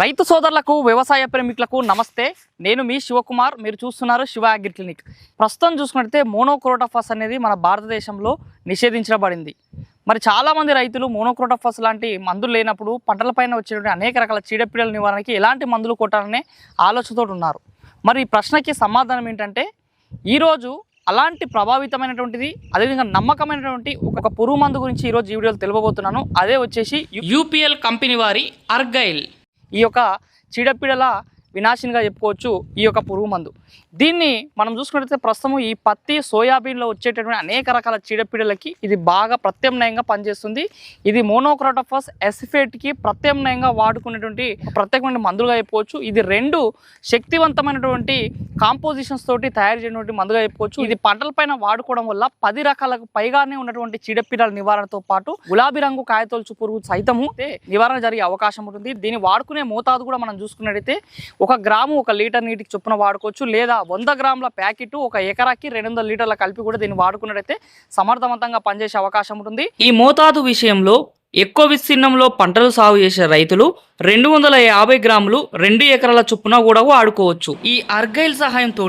రైతు సోదరులకు వ్యవసాయ ప్రేమికులకు నమస్తే. నేను మీ శివకుమార్. మీరు చూస్తున్నారు శివ అగ్రి క్లినిక్. ప్రస్తుతం చూసుకుంటే మోనోక్రోటోఫాస్ అనేది మన భారతదేశంలో నిషేధించబడింది. మరి చాలామంది రైతులు మోనోక్రోటోఫాస్ లాంటి మందులు లేనప్పుడు పంటలపైన వచ్చేటువంటి అనేక రకాల చీడపీడల నివారణకి ఎలాంటి మందులు కొట్టాలనే ఆలోచనతో ఉన్నారు. మరి ఈ ప్రశ్నకి సమాధానం ఏంటంటే, ఈరోజు అలాంటి ప్రభావితమైనటువంటిది అదేవిధంగా నమ్మకమైనటువంటి ఒక పురుగు మందు గురించి ఈరోజు ఈ వీడియోలో తెలుపబోతున్నాను. అదే వచ్చేసి యూపీఎల్ కంపెనీ వారి అర్గైల్. ఈ యొక్క చీడపీడల వినాశినిగా చెప్పుకోవచ్చు ఈ యొక్క పురుగు మందు. దీన్ని మనం చూసుకున్నట్లయితే ప్రస్తుతం ఈ పత్తి సోయాబీన్లో వచ్చేటటువంటి అనేక రకాల చీడపీడలకి ఇది బాగా ప్రత్యామ్నాయంగా పనిచేస్తుంది. ఇది మోనోక్రోటోఫాస్ ఎసిఫేట్కి ప్రత్యామ్నాయంగా వాడుకునేటువంటి ప్రత్యేకమైన మందులుగా చెప్పుకోవచ్చు. ఇది రెండు శక్తివంతమైనటువంటి కాంపోజిషన్స్ తోటి తయారు చేయటువంటి మందుగా చెప్పుకోవచ్చు. ఇది పంటలపైన వాడుకోవడం వల్ల 10 రకాలకు పైగానే ఉన్నటువంటి చీడపీడల నివారణతో పాటు గులాబీ రంగు కాయతొలుచు పురుగు సైతము నివారణ జరిగే అవకాశం ఉంటుంది. దీన్ని వాడుకునే మోతాదు కూడా మనం చూసుకున్నట్టయితే 1 గ్రాము 1 లీటర్ నీటికి చొప్పున వాడుకోవచ్చు, లేదా 100 గ్రాముల ప్యాకెట్ 1 ఎకరాకి 200 లీటర్ల కలిపి కూడా దీన్ని వాడుకున్నట్టయితే సమర్థవంతంగా పనిచేసే అవకాశం ఉంటుంది. ఈ మోతాదు విషయంలో ఎక్కువ విస్తీర్ణంలో పంటలు సాగు చేసే రైతులు 250 గ్రాములు 2 ఎకరాల చొప్పున కూడా వాడుకోవచ్చు. ఈ అర్గైల్ సహాయంతో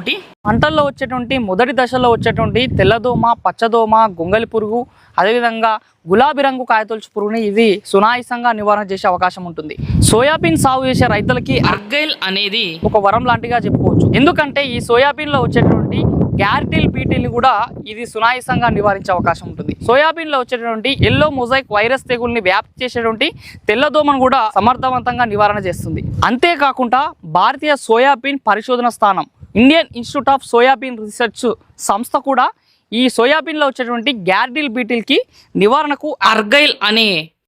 పంటల్లో వచ్చేటువంటి మొదటి దశలో వచ్చేటువంటి తెల్లదోమ, పచ్చదోమ, గొంగలి పురుగు, అదేవిధంగా గులాబీ రంగు కాయతొలుచు పురుగుని ఇది సునాయాసంగా నివారణ చేసే అవకాశం ఉంటుంది. సోయాబీన్ సాగు చేసే రైతులకి అర్గైల్ అనేది ఒక వరం లాంటిగా చెప్పుకోవచ్చు. ఎందుకంటే ఈ సోయాబీన్లో వచ్చేటువంటి గ్యారిటిల్ బీటిల్ని కూడా ఇది సునాయాసంగా నివారించే అవకాశం ఉంటుంది. సోయాబీన్లో వచ్చేటువంటి ఎల్లో మొజాయిక్ వైరస్ తెగుల్ని వ్యాప్తి చేసేటువంటి తెల్లదోమను కూడా సమర్థవంతంగా నివారణ చేస్తుంది. అంతేకాకుండా భారతీయ సోయాబీన్ పరిశోధన స్థానం Indian institute of soybean research సంస్థ కూడా ఈ సోయాబీన్లో వచ్చేటువంటి గ్యారిటిల్ బీటిల్కి నివారణకు అర్గైల్ అనే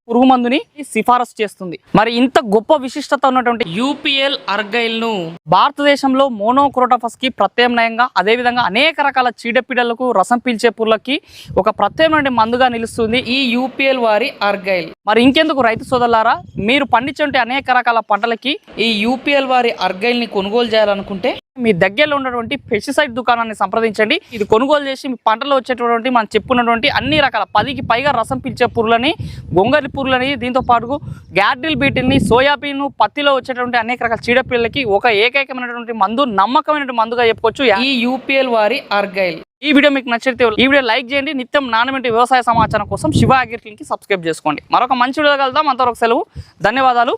పురుగు మందుని సిఫారసు చేస్తుంది. మరి ఇంత గొప్ప విశిష్టత ఉన్నటువంటి యూపీఎల్ అర్గైల్ ను భారతదేశంలో మోనోక్రోటోఫాస్ కి ప్రత్యామ్నాయంగా, అదేవిధంగా అనేక రకాల చీడపీడలకు రసం పీల్చే పురుగులకి ఒక ప్రత్యామ్నాయ మందుగా నిలుస్తుంది ఈ యూపీఎల్ వారి అర్గైల్. మరి ఇంకెందుకు రైతు సోదరులారా, మీరు పండించే అనేక రకాల పంటలకి ఈ యూపీఎల్ వారి అర్గైల్ ని కొనుగోలు చేయాలనుకుంటే మీ దగ్గరలో ఉన్నటువంటి పెస్టిసైడ్ దుకాణాన్ని సంప్రదించండి. ఇది కొనుగోలు చేసి మీ పంటలో వచ్చేటటువంటి మనం చెప్పుకున్నటువంటి అన్ని రకాల 10కి పైగా రసం పీల్చే పురుగులని, గొంగలి పురుగులని, దీంతో పాటు గ్యారిటిల్ బీటిల్ని, సోయాబీన్, పత్తిలో వచ్చేటువంటి అనేక రకాల చీడపీడలకి ఒక ఏకైకమైనటువంటి మందు, నమ్మకమైనటువంటి మందుగా చెప్పుకోవచ్చు ఈ యూపీఎల్ వారి అర్గైల్. ఈ వీడియో మీకు నచ్చితే ఈ వీడియో లైక్ చేయండి. నిత్యం నాణ్యమైన వ్యవసాయ సమాచారం కోసం శివ అగ్రి క్లినిక్ సబ్స్క్రైబ్ చేసుకోండి. మరొక మంచి వీడియో కలుద్దాం. అంతవరకు సెలవు. ధన్యవాదాలు.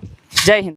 జై హింద్.